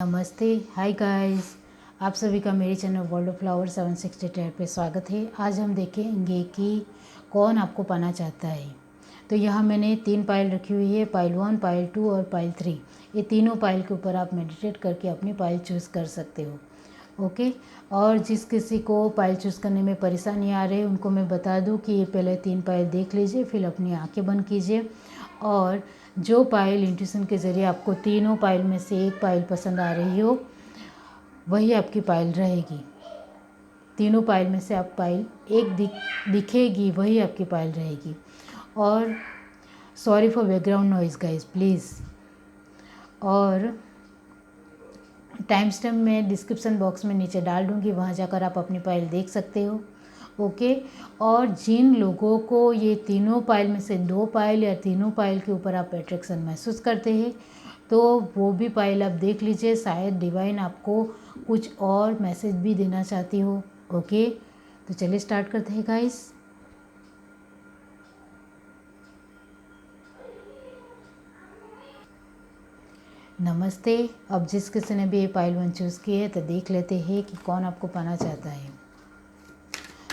नमस्ते, hi guys. आप सभी का मेरे चैनल वर्ल्ड ऑफ फ्लावर 760 पे स्वागत है। आज हम देखेंगे कि कौन आपको पाना चाहता है। तो यहाँ मैंने 3 पायल रखी हुई है, पायल 1, पायल 2 और पायल 3। ये तीनों पायल के ऊपर आप मेडिटेट करके अपनी पायल चूज़ कर सकते हो। ओके। और जिस किसी को पायल चूज़ करने में परेशानी आ रही है उनको मैं बता दूं कि ये पहले 3 पायल देख लीजिए, फिर अपनी आंखें बंद कीजिए और जो पायल इंट्यूशन के ज़रिए आपको तीनों पायल में से एक पायल पसंद आ रही हो वही आपकी पायल रहेगी। तीनों पायल में से आप पायल एक दिखेगी वही आपकी पायल रहेगी। और sorry for background noise guys please. और टाइम स्टैम्प मैं डिस्क्रिप्शन बॉक्स में नीचे डाल दूँगी, वहाँ जाकर आप अपनी पायल देख सकते हो। ओके। और जिन लोगों को ये तीनों पायल में से 2 पायल या तीनों पायल के ऊपर आप अट्रैक्शन महसूस करते हैं तो वो भी पायल आप देख लीजिए, शायद डिवाइन आपको कुछ और मैसेज भी देना चाहती हो। ओके, तो चलिए स्टार्ट करते हैं गाइस। नमस्ते। अब जिस किसी ने भी ये पायल 1 चूज़ की है तो देख लेते हैं कि कौन आपको पाना चाहता है।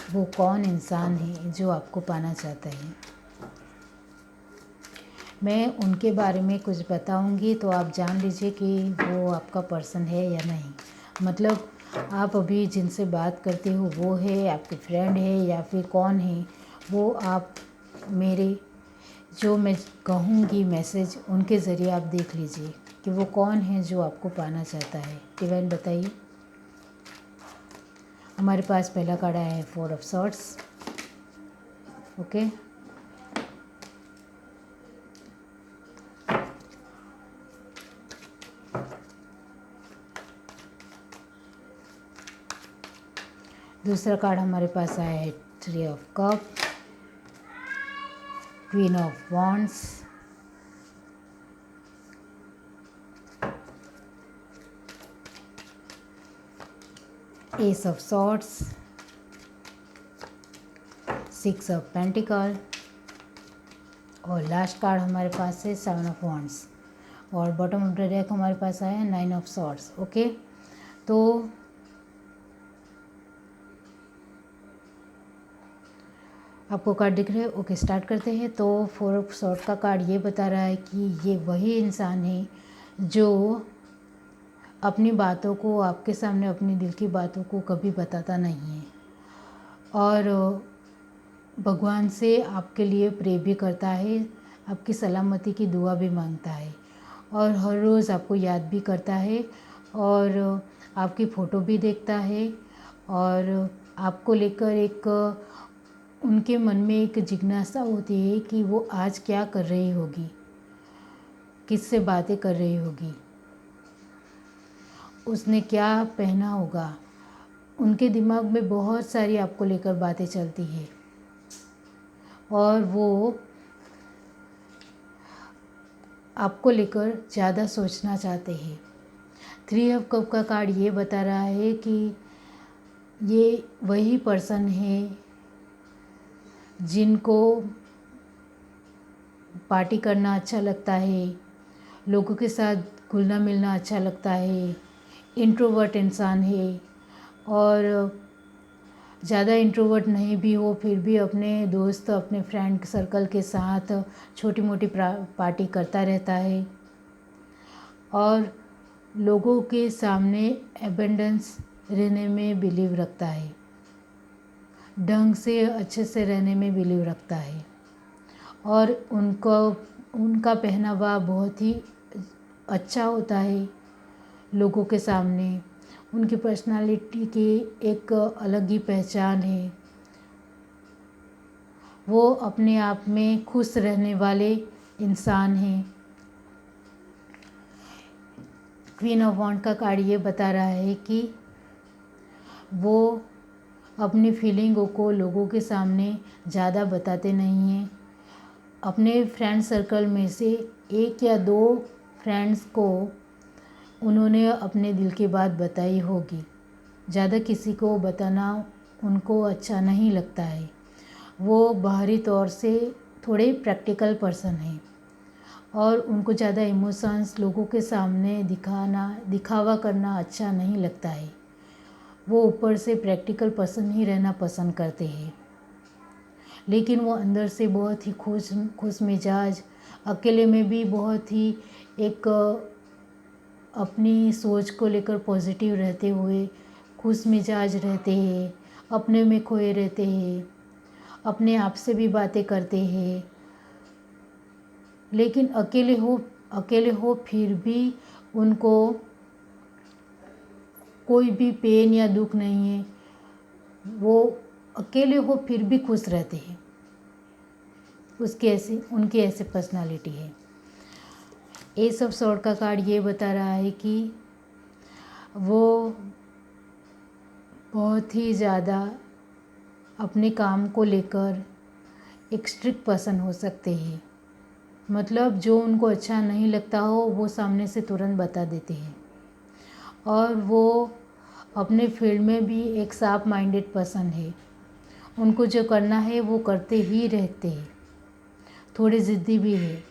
वो कौन इंसान है जो आपको पाना चाहता है। मैं उनके बारे में कुछ बताऊंगी तो आप जान लीजिए कि वो आपका पर्सन है या नहीं। मतलब आप अभी जिनसे बात करते हो वो है, आपके फ्रेंड है या फिर कौन है, वो आप मेरे जो मैं कहूँगी मैसेज उनके ज़रिए आप देख लीजिए कि वो कौन है जो आपको पाना चाहता है। डिवाइन बताइए। हमारे पास पहला कार्ड आया है 4 ऑफ सॉर्ड्स। ओके। दूसरा कार्ड हमारे पास आया है 3 of cup, queen of wands, S of swords, 6 of pentacle और लास्ट कार्ड हमारे पास है 7 ऑफ वॉन्ड्स। और बॉटम ऑफ द डेक हमारे पास आया है 9 ऑफ सॉर्ड्स। ओके, तो आपको कार्ड दिख रहे हैं। ओके, स्टार्ट करते हैं। तो 4 ऑफ सॉर्ड का कार्ड ये बता रहा है कि ये वही इंसान है जो अपनी बातों को आपके सामने, अपनी दिल की बातों को कभी बताता नहीं है और भगवान से आपके लिए प्रे भी करता है, आपकी सलामती की दुआ भी मांगता है और हर रोज़ आपको याद भी करता है और आपकी फ़ोटो भी देखता है और आपको लेकर एक उनके मन में एक जिज्ञासा होती है कि वो आज क्या कर रही होगी, किससे बातें कर रही होगी, उसने क्या पहना होगा। उनके दिमाग में बहुत सारी आपको लेकर बातें चलती है और वो आपको लेकर ज़्यादा सोचना चाहते हैं। 3 ऑफ कप का कार्ड ये बता रहा है कि ये वही पर्सन है जिनको पार्टी करना अच्छा लगता है, लोगों के साथ घुलना मिलना अच्छा लगता है, इंट्रोवर्ट इंसान है और ज़्यादा इंट्रोवर्ट नहीं भी हो फिर भी अपने दोस्त, अपने फ्रेंड सर्कल के साथ छोटी मोटी पार्टी करता रहता है और लोगों के सामने एबेंडेंस रहने में बिलीव रखता है, ढंग से अच्छे से रहने में बिलीव रखता है और उनका पहनावा बहुत ही अच्छा होता है लोगों के सामने। उनकी पर्सनालिटी की एक अलग ही पहचान है। वो अपने आप में खुश रहने वाले इंसान हैं। क्वीन ऑफ वॉन्ड का कार्ड ये बता रहा है कि वो अपनी फीलिंगों को लोगों के सामने ज़्यादा बताते नहीं हैं। अपने फ्रेंड सर्कल में से 1 या 2 फ्रेंड्स को उन्होंने अपने दिल की बात बताई होगी। ज़्यादा किसी को बताना उनको अच्छा नहीं लगता है। वो बाहरी तौर से थोड़े प्रैक्टिकल पर्सन हैं और उनको ज़्यादा इमोशंस लोगों के सामने दिखावा करना अच्छा नहीं लगता है। वो ऊपर से प्रैक्टिकल पर्सन ही रहना पसंद करते हैं, लेकिन वो अंदर से बहुत ही खुश मिजाज, अकेले में भी बहुत ही एक अपनी सोच को लेकर पॉजिटिव रहते हुए खुश मिजाज रहते हैं, अपने में खोए रहते हैं, अपने आप से भी बातें करते हैं। लेकिन अकेले हो फिर भी उनको कोई भी पेन या दुख नहीं है। वो अकेले हो फिर भी खुश रहते हैं। उनकी ऐसी पर्सनालिटी है। एस ऑफ स्वॉर्ड का कार्ड ये बता रहा है कि वो बहुत ही ज़्यादा अपने काम को लेकर एक स्ट्रिक्ट पर्सन हो सकते हैं। मतलब जो उनको अच्छा नहीं लगता हो वो सामने से तुरंत बता देते हैं, और वो अपने फील्ड में भी एक शार्प माइंडेड पर्सन है। उनको जो करना है वो करते ही रहते हैं, थोड़े ज़िद्दी भी है,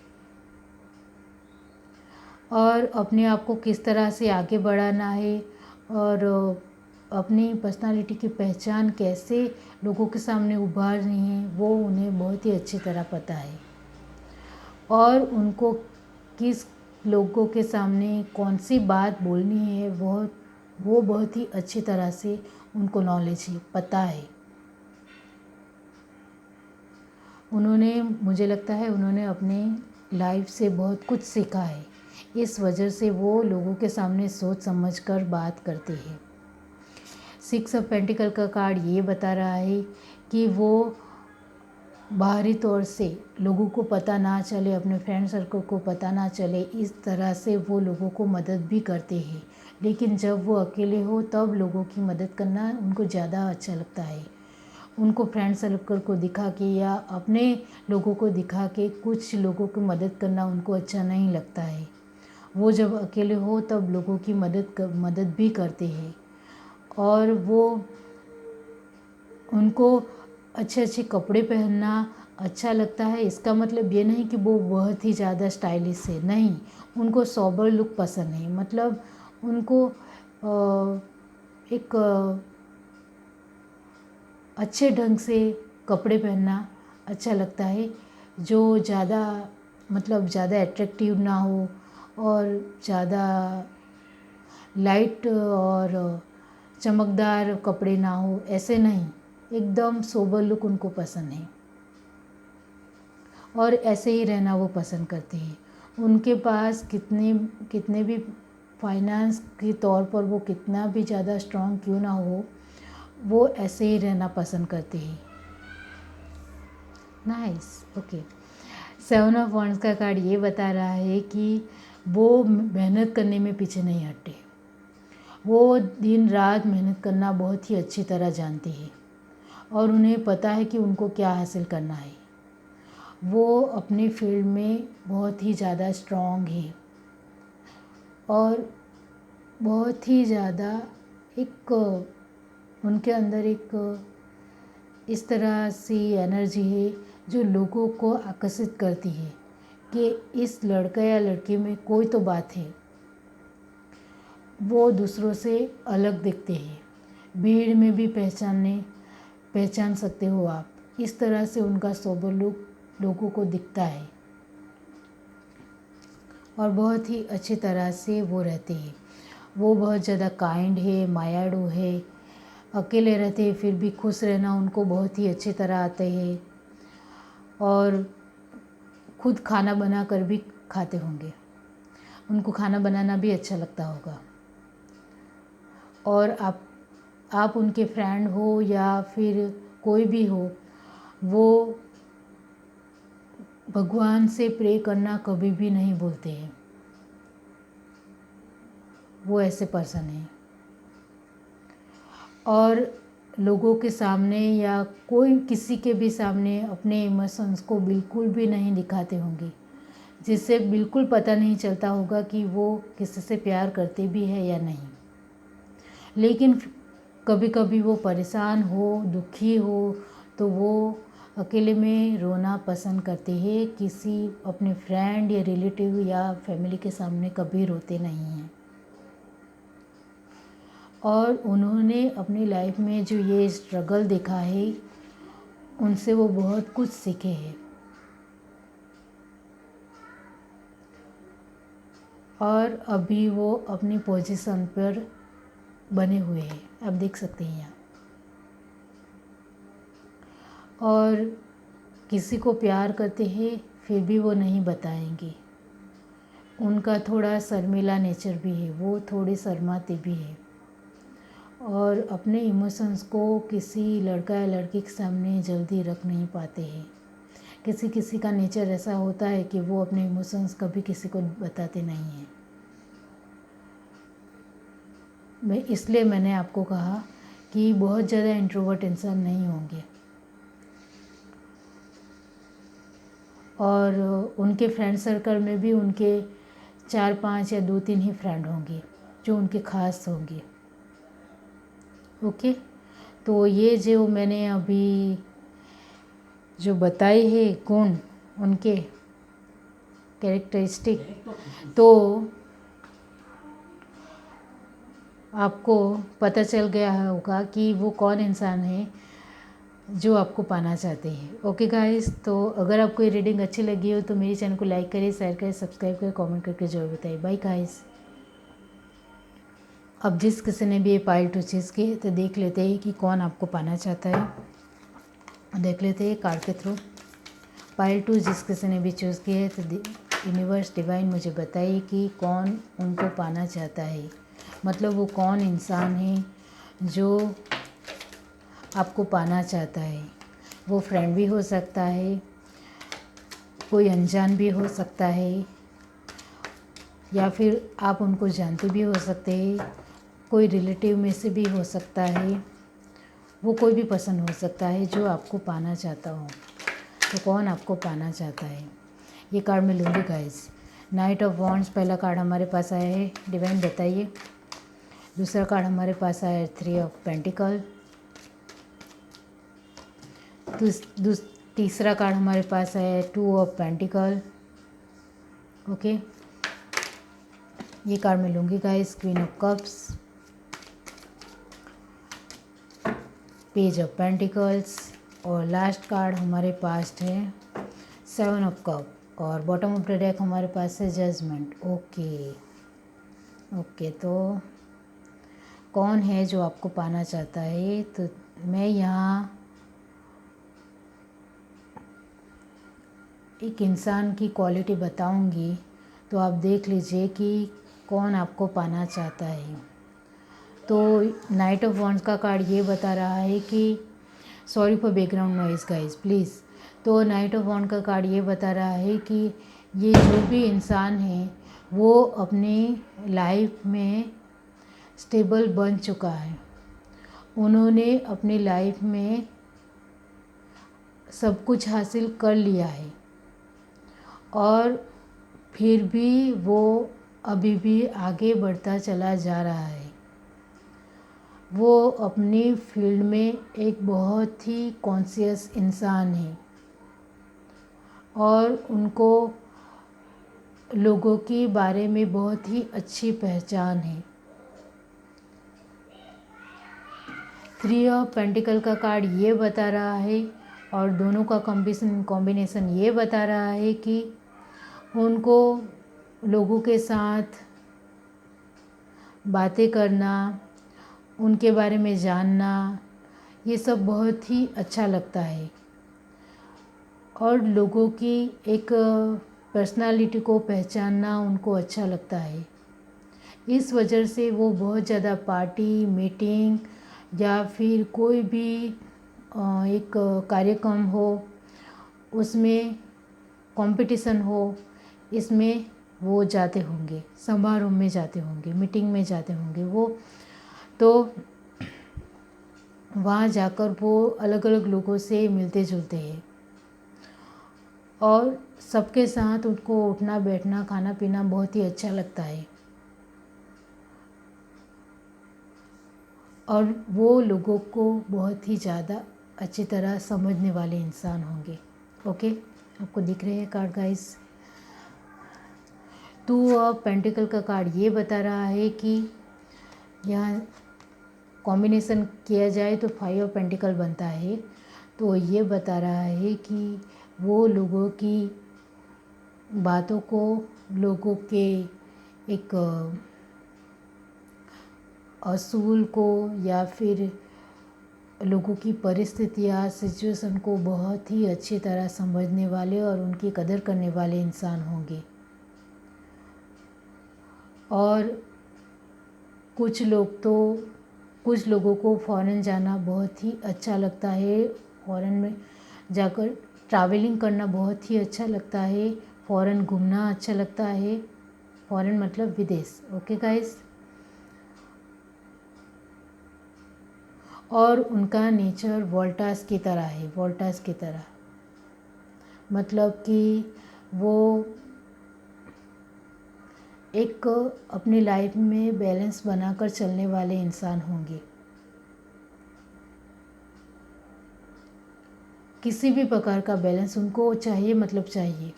और अपने आप को किस तरह से आगे बढ़ाना है और अपनी पर्सनालिटी की पहचान कैसे लोगों के सामने उभारनी है वो उन्हें बहुत ही अच्छी तरह पता है। और उनको किस लोगों के सामने कौन सी बात बोलनी है वो बहुत ही अच्छी तरह से उनको नॉलेज है, पता है। मुझे लगता है उन्होंने अपने लाइफ से बहुत कुछ सीखा है। इस वजह से वो लोगों के सामने सोच समझ कर बात करते हैं। 6 ऑफ पेंटिकल का कार्ड ये बता रहा है कि वो बाहरी तौर से लोगों को पता ना चले, अपने फ्रेंड सर्कल को पता ना चले, इस तरह से वो लोगों को मदद भी करते हैं। लेकिन जब वो अकेले हो तब लोगों की मदद करना उनको ज़्यादा अच्छा लगता है। उनको फ्रेंड सर्कल को दिखा के या अपने लोगों को दिखा के कुछ लोगों की मदद करना उनको अच्छा नहीं लगता है। वो जब अकेले हो तब लोगों की मदद भी करते हैं, और उनको अच्छे अच्छे कपड़े पहनना अच्छा लगता है। इसका मतलब ये नहीं कि वो बहुत ही ज़्यादा स्टाइलिश है, नहीं, उनको सोबर लुक पसंद है। मतलब उनको एक अच्छे ढंग से कपड़े पहनना अच्छा लगता है, जो ज़्यादा एट्रैक्टिव ना हो और ज़्यादा लाइट और चमकदार कपड़े ना हो, ऐसे नहीं, एकदम सोबर लुक उनको पसंद है, और ऐसे ही रहना वो पसंद करते हैं। उनके पास कितने भी फाइनेंस के तौर पर वो कितना भी ज़्यादा स्ट्रॉन्ग क्यों ना हो, वो ऐसे ही रहना पसंद करते हैं। Nice, okay. 7 ऑफ वॉन्ड्स का कार्ड ये बता रहा है कि वो मेहनत करने में पीछे नहीं हटते। वो दिन रात मेहनत करना बहुत ही अच्छी तरह जानते हैं, और उन्हें पता है कि उनको क्या हासिल करना है। वो अपने फील्ड में बहुत ही ज़्यादा स्ट्रॉन्ग है, और बहुत ही ज़्यादा उनके अंदर इस तरह से एनर्जी है जो लोगों को आकर्षित करती है कि इस लड़का या लड़की में कोई तो बात है। वो दूसरों से अलग दिखते हैं, भीड़ में भी पहचान सकते हो आप। इस तरह से उनका सोबर लुक लोगों को दिखता है, और बहुत ही अच्छी तरह से वो रहते हैं। वो बहुत ज़्यादा काइंड है, मायाड़ू है, अकेले रहते हैं फिर भी खुश रहना उनको बहुत ही अच्छी तरह आते हैं, और खुद खाना बना कर भी खाते होंगे। उनको खाना बनाना भी अच्छा लगता होगा। और आप उनके फ्रेंड हो या फिर कोई भी हो, वो भगवान से प्रे करना कभी भी नहीं भूलते हैं। वो ऐसे पर्सन हैं, और लोगों के सामने या किसी के भी सामने अपने इमोशंस को बिल्कुल भी नहीं दिखाते होंगे, जिससे बिल्कुल पता नहीं चलता होगा कि वो किसी से प्यार करते भी है या नहीं। लेकिन कभी कभी वो परेशान हो, दुखी हो, तो वो अकेले में रोना पसंद करते हैं, किसी अपने फ्रेंड या रिलेटिव या फैमिली के सामने कभी रोते नहीं हैं। और उन्होंने अपनी लाइफ में जो ये स्ट्रगल देखा है, उनसे वो बहुत कुछ सीखे हैं। और अभी वो अपनी पोजीशन पर बने हुए हैं, आप देख सकते हैं यहाँ। और किसी को प्यार करते हैं फिर भी वो नहीं बताएंगे। उनका थोड़ा शर्मीला नेचर भी है, वो थोड़े शर्माते भी है और अपने इमोशंस को किसी लड़का या लड़की के सामने जल्दी रख नहीं पाते हैं। किसी किसी का नेचर ऐसा होता है कि वो अपने इमोशंस कभी किसी को बताते नहीं हैं। इसलिए मैंने आपको कहा कि बहुत ज़्यादा इंट्रोवर्ट इंसान नहीं होंगे और उनके फ्रेंड सर्कल में भी उनके 4-5 या 2-3 ही फ्रेंड होंगे जो उनके ख़ास होंगे। ओके, तो ये जो मैंने अभी जो बताए हैं गुण, उनके कैरेक्टरिस्टिक, तो आपको पता चल गया होगा कि वो कौन इंसान है जो आपको पाना चाहते हैं। ओके गाइस, तो अगर आपको ये रीडिंग अच्छी लगी हो तो मेरे चैनल को लाइक करें, शेयर करें, सब्सक्राइब करें, कमेंट करके जरूर बताइए। Bye guys. अब जिस किसी ने भी ये पाइल टू चीज़ की तो देख लेते हैं कि कौन आपको पाना चाहता है। देख लेते हैं कार्ड के थ्रू। पाइल टू जिस किसी ने भी चूज़ किया है तो यूनिवर्स डिवाइन मुझे बताइए कि कौन उनको पाना चाहता है। मतलब वो कौन इंसान है जो आपको पाना चाहता है। वो फ्रेंड भी हो सकता है, कोई अनजान भी हो सकता है, या फिर आप उनको जानते भी हो सकते हैं, कोई रिलेटिव में से भी हो सकता है। वो कोई भी पसंद हो सकता है जो आपको पाना चाहता हो। तो कौन आपको पाना चाहता है, ये कार्ड मैं लूँगी गाइस। नाइट ऑफ वॉन्ड्स पहला कार्ड हमारे पास आया है, डिवाइन बताइए। दूसरा कार्ड हमारे पास आया है 3 ऑफ पेंटिकल। तीसरा कार्ड हमारे पास है 2 ऑफ पेंटिकल। ओके, ये कार्ड मैं लूँगी guys. Queen of cups, page of pentacles और लास्ट कार्ड हमारे पास है 7 ऑफ कप और बॉटम ऑफ द डेक हमारे पास है जजमेंट। ओके, तो कौन है जो आपको पाना चाहता है। तो मैं यहाँ एक इंसान की क्वालिटी बताऊंगी, तो आप देख लीजिए कि कौन आपको पाना चाहता है। तो नाइट ऑफ वॉन्ड्स का कार्ड ये बता रहा है कि sorry for background noise guys please. तो नाइट ऑफ वॉन्ड का कार्ड ये बता रहा है कि ये जो भी इंसान है वो अपनी लाइफ में स्टेबल बन चुका है। उन्होंने अपनी लाइफ में सब कुछ हासिल कर लिया है और फिर भी वो अभी भी आगे बढ़ता चला जा रहा है। वो अपनी फील्ड में एक बहुत ही कॉन्शियस इंसान है और उनको लोगों के बारे में बहुत ही अच्छी पहचान है। 3 ऑफ पेंटिकल का कार्ड ये बता रहा है और दोनों का कॉम्बिनेशन ये बता रहा है कि उनको लोगों के साथ बातें करना, उनके बारे में जानना, ये सब बहुत ही अच्छा लगता है और लोगों की एक पर्सनालिटी को पहचानना उनको अच्छा लगता है। इस वजह से वो बहुत ज़्यादा पार्टी, मीटिंग या फिर कोई भी एक कार्यक्रम हो, उसमें कंपटीशन हो, इसमें वो जाते होंगे, समारोह में जाते होंगे, मीटिंग में जाते होंगे वो। तो वहाँ जाकर वो अलग अलग लोगों से मिलते जुलते हैं और सबके साथ उनको उठना बैठना खाना पीना बहुत ही अच्छा लगता है और वो लोगों को बहुत ही ज़्यादा अच्छी तरह समझने वाले इंसान होंगे। ओके, आपको दिख रहे हैं कार्ड गाइस। तो अब पेंटिकल का कार्ड ये बता रहा है कि यहाँ कॉम्बिनेशन किया जाए तो 5 ऑफ पेंटिकल बनता है। तो ये बता रहा है कि वो लोगों की बातों को, लोगों के एक असूल को या फिर लोगों की परिस्थितियाँ, सिचुएशन को बहुत ही अच्छी तरह समझने वाले और उनकी कदर करने वाले इंसान होंगे। और कुछ लोगों को फ़ॉरेन जाना बहुत ही अच्छा लगता है। फ़ॉरेन में जाकर ट्रैवलिंग करना बहुत ही अच्छा लगता है। फ़ॉरेन घूमना अच्छा लगता है। फ़ॉरेन मतलब विदेश। Okay guys. और उनका नेचर वोल्टास की तरह है। वोल्टास की तरह मतलब कि वो एक अपनी लाइफ में बैलेंस बनाकर चलने वाले इंसान होंगे। किसी भी प्रकार का बैलेंस उनको चाहिए, मतलब चाहिए।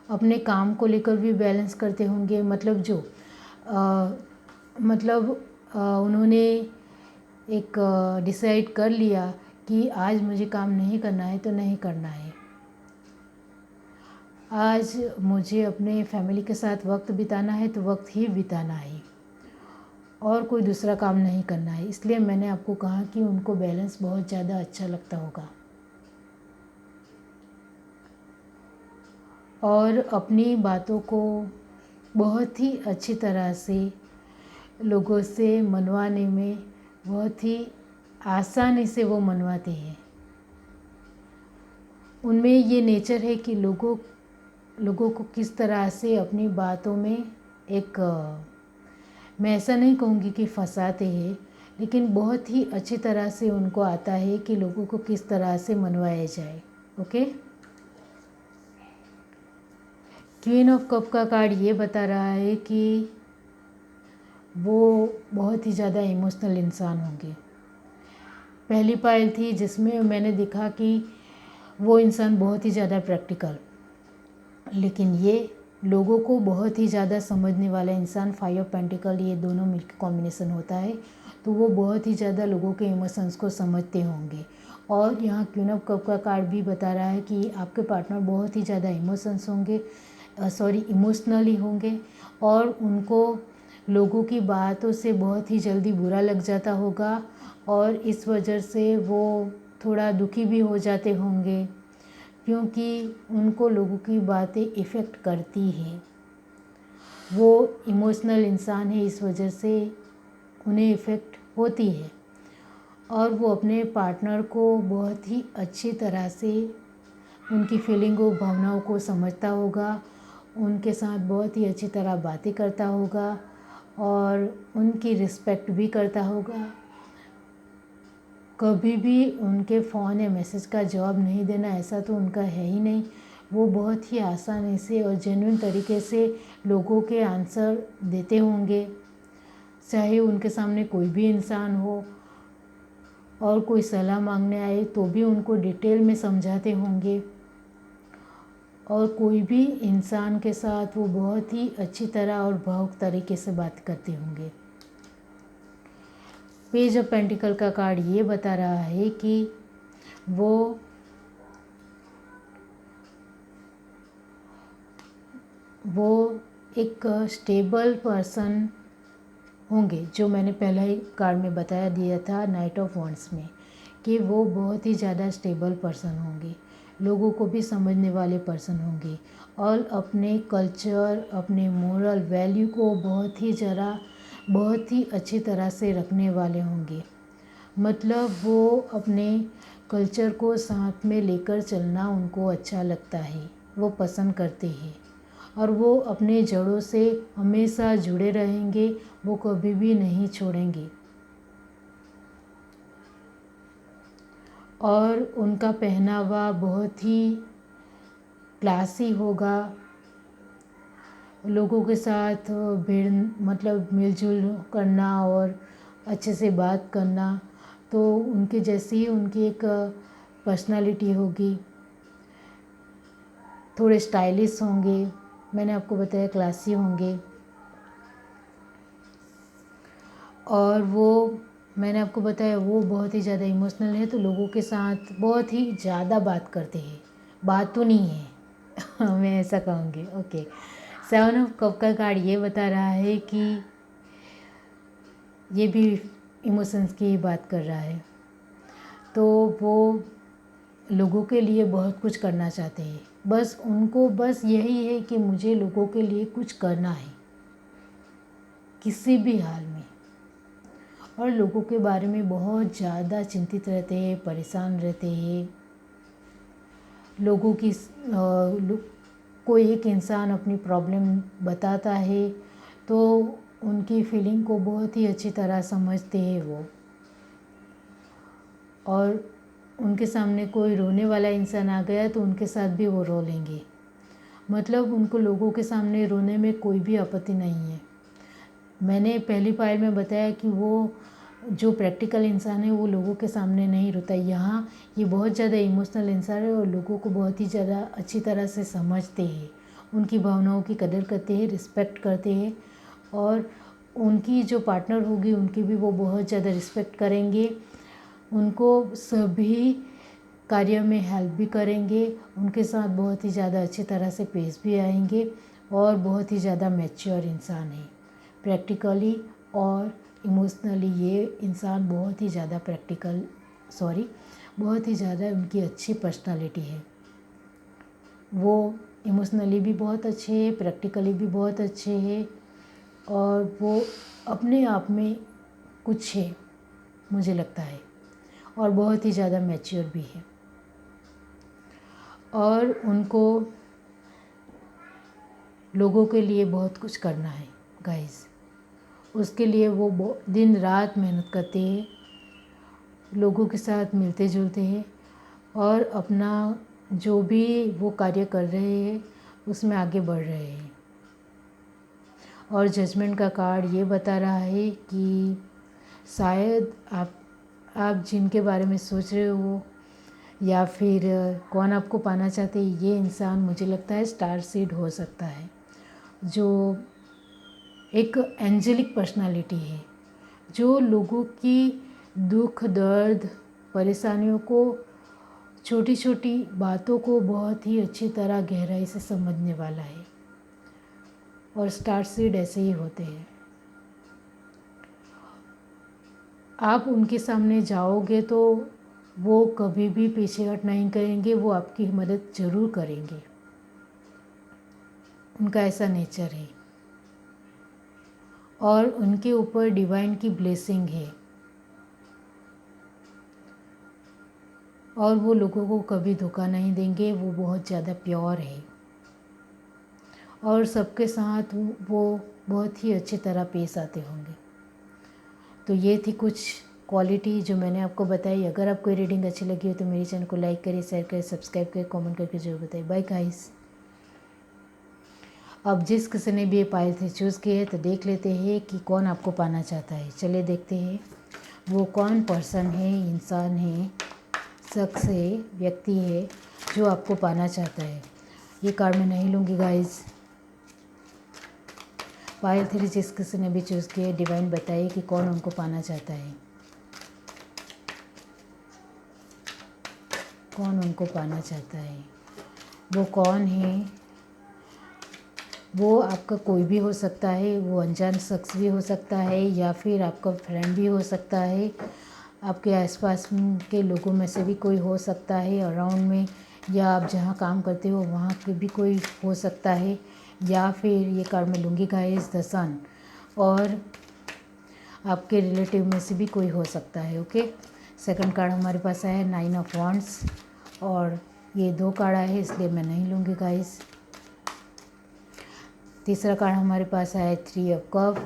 अपने काम को लेकर भी बैलेंस करते होंगे। मतलब जो उन्होंने एक डिसाइड कर लिया कि आज मुझे काम नहीं करना है तो नहीं करना है। आज मुझे अपने फैमिली के साथ वक्त बिताना है तो वक्त ही बिताना है और कोई दूसरा काम नहीं करना है। इसलिए मैंने आपको कहा कि उनको बैलेंस बहुत ज़्यादा अच्छा लगता होगा। और अपनी बातों को बहुत ही अच्छी तरह से लोगों से मनवाने में बहुत ही आसानी से वो मनवाते हैं। उनमें ये नेचर है कि लोगों को किस तरह से अपनी बातों में एक मैं ऐसा नहीं कहूँगी कि फंसाते हैं, लेकिन बहुत ही अच्छी तरह से उनको आता है कि लोगों को किस तरह से मनवाया जाए। ओके। क्वीन ऑफ कप का कार्ड ये बता रहा है कि वो बहुत ही ज़्यादा इमोशनल इंसान होंगे। पहली पायल थी जिसमें मैंने देखा कि वो इंसान बहुत ही ज़्यादा प्रैक्टिकल, लेकिन ये लोगों को बहुत ही ज़्यादा समझने वाला इंसान। 5 ऑफ पेंटिकल ये दोनों मिलकर कॉम्बिनेशन होता है तो वो बहुत ही ज़्यादा लोगों के इमोशंस को समझते होंगे। और यहाँ क्वीन ऑफ कप का कार्ड भी बता रहा है कि आपके पार्टनर बहुत ही ज़्यादा इमोशनली होंगे और उनको लोगों की बातों से बहुत ही जल्दी बुरा लग जाता होगा और इस वजह से वो थोड़ा दुखी भी हो जाते होंगे, क्योंकि उनको लोगों की बातें इफ़ेक्ट करती हैं। वो इमोशनल इंसान है, इस वजह से उन्हें इफ़ेक्ट होती है। और वो अपने पार्टनर को बहुत ही अच्छी तरह से उनकी फीलिंग और भावनाओं को समझता होगा, उनके साथ बहुत ही अच्छी तरह बातें करता होगा और उनकी रिस्पेक्ट भी करता होगा। कभी भी उनके फ़ोन या मैसेज का जवाब नहीं देना, ऐसा तो उनका है ही नहीं। वो बहुत ही आसानी से और जेन्युइन तरीके से लोगों के आंसर देते होंगे, चाहे उनके सामने कोई भी इंसान हो और कोई सलाह मांगने आए तो भी उनको डिटेल में समझाते होंगे। और कोई भी इंसान के साथ वो बहुत ही अच्छी तरह और भावुक तरीके से बात करते होंगे। पेज ऑफ पेंटिकल का कार्ड ये बता रहा है कि वो एक स्टेबल पर्सन होंगे, जो मैंने पहला ही कार्ड में बता दिया था नाइट ऑफ वॉन्ड्स में, कि वो बहुत ही ज़्यादा स्टेबल पर्सन होंगे, लोगों को भी समझने वाले पर्सन होंगे और अपने कल्चर, अपने मोरल वैल्यू को बहुत ही अच्छी तरह से रखने वाले होंगे। मतलब वो अपने कल्चर को साथ में लेकर चलना उनको अच्छा लगता है, वो पसंद करते हैं और वो अपने जड़ों से हमेशा जुड़े रहेंगे, वो कभी भी नहीं छोड़ेंगे। और उनका पहनावा बहुत ही क्लासी होगा, लोगों के साथ मिलजुल करना और अच्छे से बात करना, तो उनके जैसी ही उनकी एक पर्सनालिटी होगी, थोड़े स्टाइलिश होंगे, मैंने आपको बताया क्लासी होंगे। और वो मैंने आपको बताया वो बहुत ही ज़्यादा इमोशनल है, तो लोगों के साथ बहुत ही ज़्यादा बात करते हैं, बात तो नहीं है मैं ऐसा कहूँगी। ओके, 7 ऑफ कप का कार्ड ये बता रहा है कि ये भी इमोशंस की बात कर रहा है, तो वो लोगों के लिए बहुत कुछ करना चाहते हैं। बस उनको बस यही है कि मुझे लोगों के लिए कुछ करना है किसी भी हाल में, और लोगों के बारे में बहुत ज़्यादा चिंतित रहते हैं, परेशान रहते हैं। लोगों की कोई एक इंसान अपनी प्रॉब्लम बताता है तो उनकी फीलिंग को बहुत ही अच्छी तरह समझते हैं वो, और उनके सामने कोई रोने वाला इंसान आ गया तो उनके साथ भी वो रो लेंगे। मतलब उनको लोगों के सामने रोने में कोई भी आपत्ति नहीं है। मैंने पहली पायल में बताया कि वो जो प्रैक्टिकल इंसान है वो लोगों के सामने नहीं रोता। यहाँ ये बहुत ज़्यादा इमोशनल इंसान है और लोगों को बहुत ही ज़्यादा अच्छी तरह से समझते हैं, उनकी भावनाओं की कदर करते हैं, रिस्पेक्ट करते हैं, और उनकी जो पार्टनर होगी उनकी भी वो बहुत ज़्यादा रिस्पेक्ट करेंगे, उनको सभी कार्य में हेल्प भी करेंगे, उनके साथ बहुत ही ज़्यादा अच्छी तरह से पेश भी आएंगे, और बहुत ही ज़्यादा मैच्योर इंसान है प्रैक्टिकली और इमोशनली। ये इंसान बहुत ही ज़्यादा बहुत ही ज़्यादा उनकी अच्छी पर्सनालिटी है। वो इमोशनली भी बहुत अच्छे हैं, प्रैक्टिकली भी बहुत अच्छे हैं, और वो अपने आप में कुछ है मुझे लगता है, और बहुत ही ज़्यादा मैच्योर भी है। और उनको लोगों के लिए बहुत कुछ करना है गाइस, उसके लिए वो दिन रात मेहनत करते हैं, लोगों के साथ मिलते जुलते हैं, और अपना जो भी वो कार्य कर रहे हैं उसमें आगे बढ़ रहे हैं। और जजमेंट का कार्ड ये बता रहा है कि शायद आप जिनके बारे में सोच रहे हो या फिर कौन आपको पाना चाहते हैं, ये इंसान मुझे लगता है स्टार सीड हो सकता है, जो एक एंजेलिक पर्सनालिटी है, जो लोगों की दुख दर्द परेशानियों को, छोटी छोटी बातों को बहुत ही अच्छी तरह गहराई से समझने वाला है। और स्टार सीड ऐसे ही होते हैं, आप उनके सामने जाओगे तो वो कभी भी पीछे हट नहीं करेंगे, वो आपकी मदद ज़रूर करेंगे, उनका ऐसा नेचर है, और उनके ऊपर डिवाइन की ब्लेसिंग है, और वो लोगों को कभी धोखा नहीं देंगे, वो बहुत ज़्यादा प्योर है, और सबके साथ वो बहुत ही अच्छी तरह पेश आते होंगे। तो ये थी कुछ क्वालिटी जो मैंने आपको बताई। अगर आपको ये रीडिंग अच्छी लगी हो तो मेरे चैनल को लाइक करें, शेयर करें, सब्सक्राइब करें, कमेंट करके जरूर बताइए। Bye guys. अब जिस किसी ने भी ये पायल थे चूज़ किए है तो देख लेते हैं कि कौन आपको पाना चाहता है। चलिए देखते हैं वो कौन पर्सन है, इंसान है, शख्स है, व्यक्ति है जो आपको पाना चाहता है। ये कार्ड मैं नहीं लूँगी गाइस। पायल थ्री जिस किसी ने भी चूज़ किया है, डिवाइन बताइए कि कौन उनको पाना चाहता है, कौन उनको पाना चाहता है, वो कौन है। वो आपका कोई भी हो सकता है, वो अनजान शख्स भी हो सकता है, या फिर आपका फ्रेंड भी हो सकता है, आपके आसपास के लोगों में से भी कोई हो सकता है अराउंड में, या आप जहाँ काम करते हो वहाँ के भी कोई हो सकता है, या फिर ये कार्ड में लूँगी गाइस द सन, और आपके रिलेटिव में से भी कोई हो सकता है। ओके, सेकंड कार्ड हमारे पास है 9 ऑफ वॉन्ड्स, और ये 2 कार्ड आए इसलिए मैं नहीं लूँगी गाइस। तीसरा कार्ड हमारे पास है 3 of cup,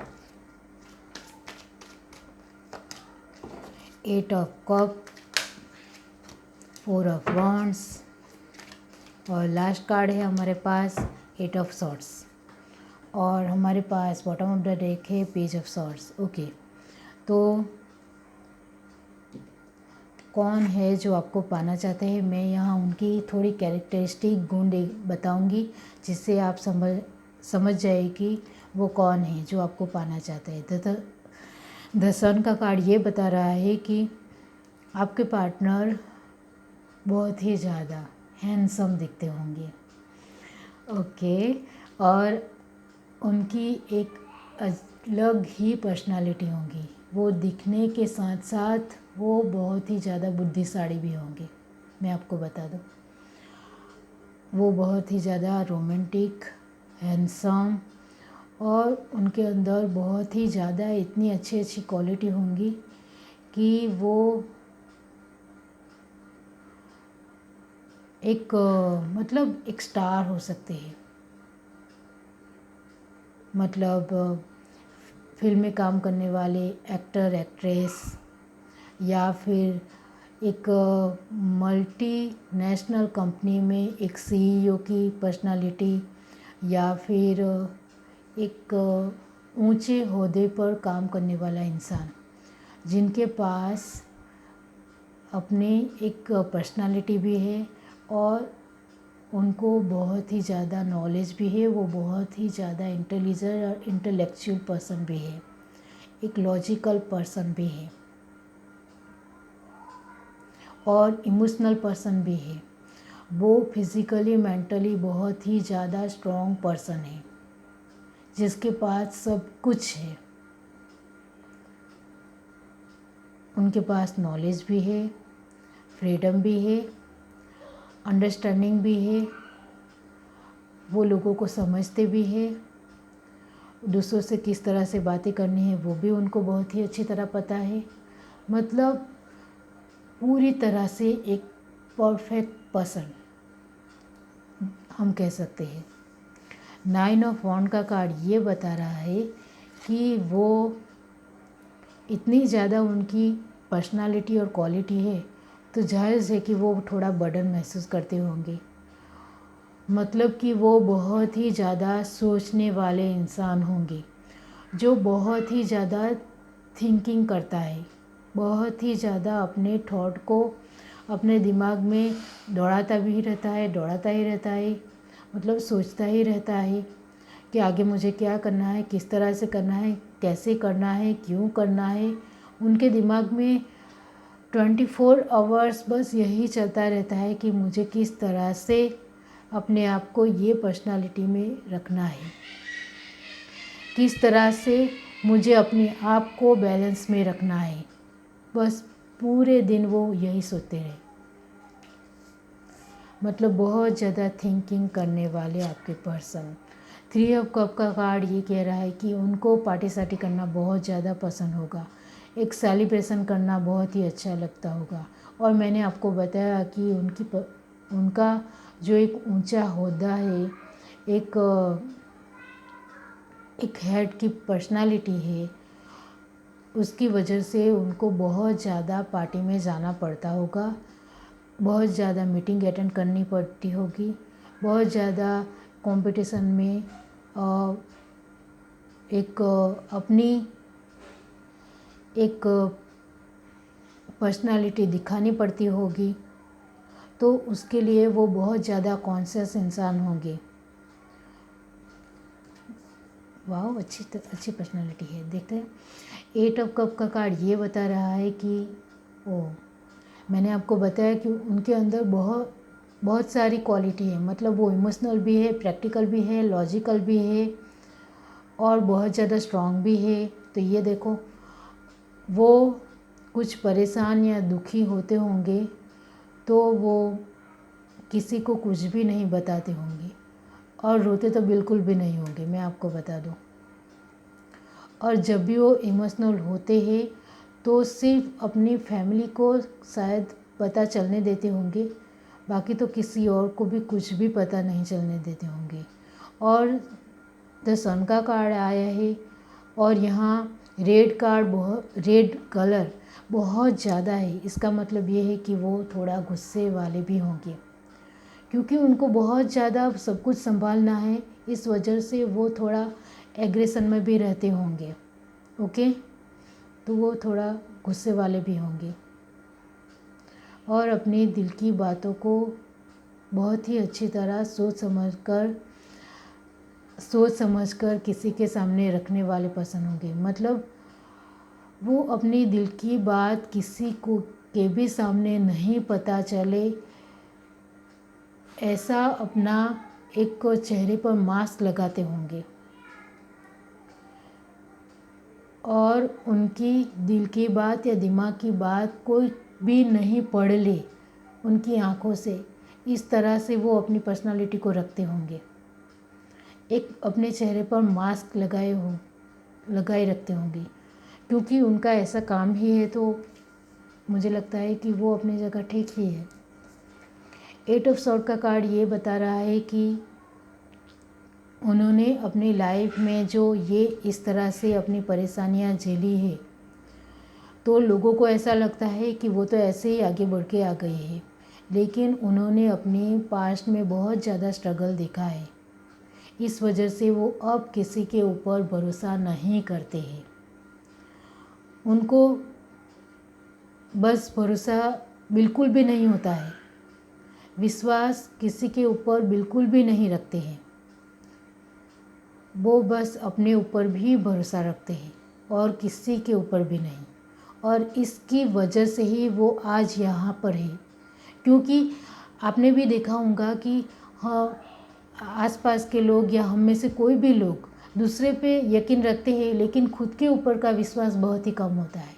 8 of cup, 4 of wands, और लास्ट कार्ड है हमारे पास 8 ऑफ सॉर्ड्स, और हमारे पास बॉटम ऑफ द डेक है पेज ऑफ सॉर्ड्स। ओके, तो कौन है जो आपको पाना चाहते हैं। मैं यहाँ उनकी थोड़ी कैरेक्टरिस्टिक गुण बताऊंगी, जिससे आप समझ जाए कि वो कौन है जो आपको पाना चाहते हैं। द सन का कार्ड ये बता रहा है कि आपके पार्टनर बहुत ही ज़्यादा हैंडसम दिखते होंगे, ओके, और उनकी एक अलग ही पर्सनालिटी होगी। वो दिखने के साथ साथ वो बहुत ही ज़्यादा बुद्धिशाली भी होंगे। मैं आपको बता दूं, वो बहुत ही ज़्यादा रोमांटिक, हैंडसम, और उनके अंदर बहुत ही ज़्यादा इतनी अच्छी अच्छी क्वालिटी होंगी कि वो एक मतलब एक स्टार हो सकते हैं। मतलब फिल्म में काम करने वाले एक्टर एक्ट्रेस, या फिर एक मल्टी नेशनल कंपनी में एक सीईओ की पर्सनालिटी, या फिर एक ऊंचे ओहदे पर काम करने वाला इंसान, जिनके पास अपनी एक पर्सनालिटी भी है और उनको बहुत ही ज़्यादा नॉलेज भी है। वो बहुत ही ज़्यादा इंटेलिजेंट और इंटेलेक्चुअल पर्सन भी है, एक लॉजिकल पर्सन भी है और इमोशनल पर्सन भी है। वो फिज़िकली मेंटली बहुत ही ज़्यादा स्ट्रॉन्ग पर्सन है, जिसके पास सब कुछ है। उनके पास नॉलेज भी है, फ्रीडम भी है, अंडरस्टैंडिंग भी है, वो लोगों को समझते भी है, दूसरों से किस तरह से बातें करनी है वो भी उनको बहुत ही अच्छी तरह पता है। मतलब पूरी तरह से एक परफेक्ट पर्सन हम कह सकते हैं। 9 ऑफ वॉन्ड का कार्ड ये बता रहा है कि वो इतनी ज़्यादा उनकी पर्सनालिटी और क्वालिटी है, तो जाहिर है कि वो थोड़ा बर्डन महसूस करते होंगे। मतलब कि वो बहुत ही ज़्यादा सोचने वाले इंसान होंगे, जो बहुत ही ज़्यादा थिंकिंग करता है, बहुत ही ज़्यादा अपने थॉट को अपने दिमाग में दौड़ाता ही रहता है। मतलब सोचता ही रहता है कि आगे मुझे क्या करना है, किस तरह से करना है, कैसे करना है, क्यों करना है। उनके दिमाग में 24 आवर्स बस यही चलता रहता है कि मुझे किस तरह से अपने आप को ये पर्सनालिटी में रखना है, किस तरह से मुझे अपने आप को बैलेंस में रखना है। बस पूरे दिन वो यही सोचते रहे। मतलब बहुत ज़्यादा थिंकिंग करने वाले आपके पर्सन। 3 ऑफ कप का कार्ड ये कह रहा है कि उनको पार्टी सार्टी करना बहुत ज़्यादा पसंद होगा, एक सेलिब्रेशन करना बहुत ही अच्छा लगता होगा। और मैंने आपको बताया कि उनका जो एक ऊंचा ओहदा है, एक हेड की पर्सनालिटी है, उसकी वजह से उनको बहुत ज़्यादा पार्टी में जाना पड़ता होगा, बहुत ज़्यादा मीटिंग अटेंड करनी पड़ती होगी, बहुत ज़्यादा कंपटीशन में अपनी एक पर्सनालिटी दिखानी पड़ती होगी। तो उसके लिए वो बहुत ज़्यादा कॉन्शियस इंसान होंगे। वाह, अच्छी पर्सनालिटी है। देखते हैं 8 ऑफ कप का कार्ड ये बता रहा है कि मैंने आपको बताया कि उनके अंदर बहुत सारी क्वालिटी है। मतलब वो इमोशनल भी है, प्रैक्टिकल भी है, लॉजिकल भी है और बहुत ज़्यादा स्ट्रॉन्ग भी है। तो ये देखो, वो कुछ परेशान या दुखी होते होंगे तो वो किसी को कुछ भी नहीं बताते होंगे, और रोते तो बिल्कुल भी नहीं होंगे, मैं आपको बता दूं। और जब भी वो इमोशनल होते हैं तो सिर्फ अपनी फैमिली को शायद पता चलने देते होंगे, बाकी तो किसी और को भी कुछ भी पता नहीं चलने देते होंगे। और द सन का कार्ड आया है और यहाँ रेड कलर बहुत ज़्यादा है। इसका मतलब ये है कि वो थोड़ा गुस्से वाले भी होंगे, क्योंकि उनको बहुत ज़्यादा सब कुछ संभालना है। इस वजह से वो थोड़ा एग्रेशन में भी रहते होंगे, ओके। तो वो थोड़ा गुस्से वाले भी होंगे। और अपने दिल की बातों को बहुत ही अच्छी तरह सोच समझकर किसी के सामने रखने वाले पर्सन होंगे। मतलब वो अपनी दिल की बात किसी को के भी सामने नहीं पता चले, ऐसा अपना एक चेहरे पर मास्क लगाते होंगे और उनकी दिल की बात या दिमाग की बात कोई भी नहीं पढ़ ले उनकी आंखों से। इस तरह से वो अपनी पर्सनालिटी को रखते होंगे, एक अपने चेहरे पर मास्क लगाए रखते होंगे, क्योंकि उनका ऐसा काम ही है। तो मुझे लगता है कि वो अपनी जगह ठीक ही है। 8 ऑफ सॉर्ड का कार्ड ये बता रहा है कि उन्होंने अपनी लाइफ में जो ये इस तरह से अपनी परेशानियां झेली है, तो लोगों को ऐसा लगता है कि वो तो ऐसे ही आगे बढ़ के आ गए हैं, लेकिन उन्होंने अपने पास्ट में बहुत ज़्यादा स्ट्रगल देखा है। इस वजह से वो अब किसी के ऊपर भरोसा नहीं करते हैं। उनको बस भरोसा बिल्कुल भी नहीं होता है, विश्वास किसी के ऊपर बिल्कुल भी नहीं रखते हैं। वो बस अपने ऊपर भी भरोसा रखते हैं और किसी के ऊपर भी नहीं। और इसकी वजह से ही वो आज यहाँ पर है, क्योंकि आपने भी देखा होगा कि हाँ, आसपास के लोग या हम में से कोई भी लोग दूसरे पे यकीन रखते हैं, लेकिन खुद के ऊपर का विश्वास बहुत ही कम होता है।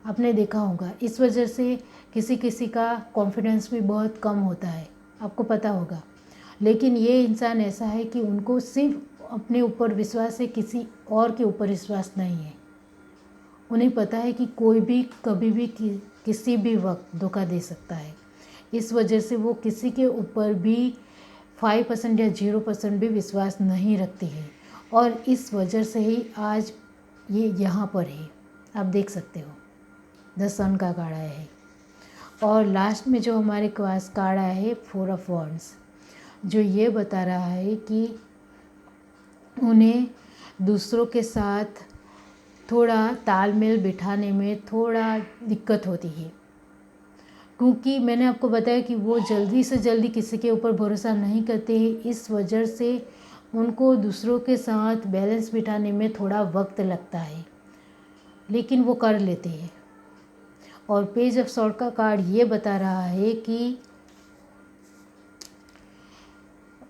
आपने देखा होगा, इस वजह से किसी किसी का कॉन्फिडेंस भी बहुत कम होता है, आपको पता होगा। लेकिन ये इंसान ऐसा है कि उनको सिर्फ अपने ऊपर विश्वास है, किसी और के ऊपर विश्वास नहीं है। उन्हें पता है कि कोई भी कभी भी किसी भी वक्त धोखा दे सकता है। इस वजह से वो किसी के ऊपर भी 5% या 0% भी विश्वास नहीं रखते हैं, और इस वजह से ही आज ये यहाँ पर है। आप देख सकते हो 10 सन का कार्ड आया है, और लास्ट में जो हमारे पास कार्ड आया है 4 ऑफ वॉन्ड्स, जो ये बता रहा है कि उन्हें दूसरों के साथ थोड़ा तालमेल बिठाने में थोड़ा दिक्कत होती है, क्योंकि मैंने आपको बताया कि वो जल्दी से जल्दी किसी के ऊपर भरोसा नहीं करते हैं। इस वजह से उनको दूसरों के साथ बैलेंस बिठाने में थोड़ा वक्त लगता है, लेकिन वो कर लेते हैं। और पेज ऑफ सॉर्ड का कार्ड ये बता रहा है कि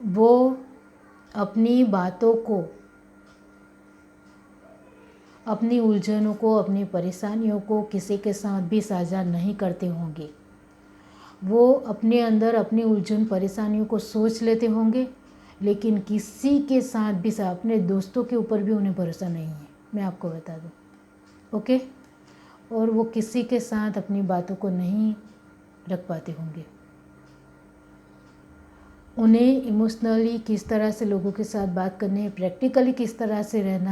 वो अपनी बातों को, अपनी उलझनों को, अपनी परेशानियों को किसी के साथ भी साझा नहीं करते होंगे। वो अपने अंदर अपनी उलझन परेशानियों को सोच लेते होंगे, लेकिन किसी के साथ भी अपने दोस्तों के ऊपर भी उन्हें भरोसा नहीं है, मैं आपको बता दूं। ओके, और वो किसी के साथ अपनी बातों को नहीं रख पाते होंगे। उन्हें इमोशनली किस तरह से लोगों के साथ बात करनी है, प्रैक्टिकली किस तरह से रहना